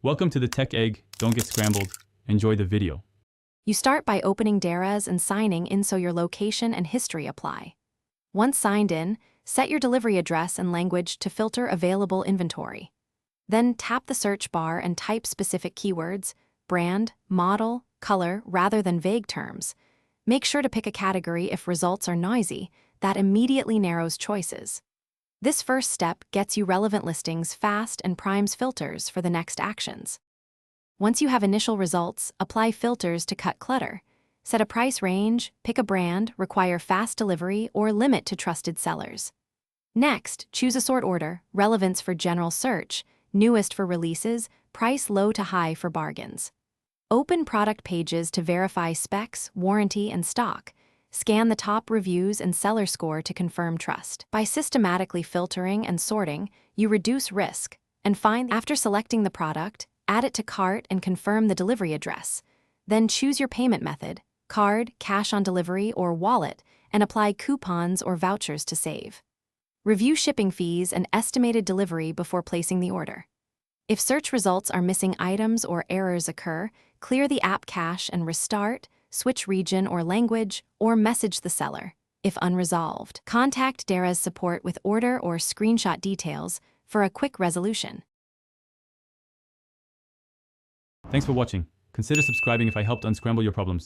Welcome to the Tech Egg. Don't get scrambled. Enjoy the video. You start by opening Daraz and signing in so your location and history apply. Once signed in, set your delivery address and language to filter available inventory. Then tap the search bar and type specific keywords, brand, model, color, rather than vague terms. Make sure to pick a category if results are noisy. That immediately narrows choices. This first step gets you relevant listings fast and primes filters for the next actions. Once you have initial results, apply filters to cut clutter. Set a price range, pick a brand, require fast delivery, or limit to trusted sellers. Next, choose a sort order, relevance for general search, newest for releases, price low to high for bargains. Open product pages to verify specs, warranty, and stock. Scan the top reviews and seller score to confirm trust. By systematically filtering and sorting, you reduce risk. And after selecting the product, add it to cart and confirm the delivery address. Then choose your payment method, card, cash on delivery, or wallet, and apply coupons or vouchers to save. Review shipping fees and estimated delivery before placing the order. If search results are missing items or errors occur, clear the app cache and restart, switch region or language, or message the seller. If unresolved, contact Daraz support with order or screenshot details for a quick resolution. Thanks for watching. Consider subscribing if I helped unscramble your problems.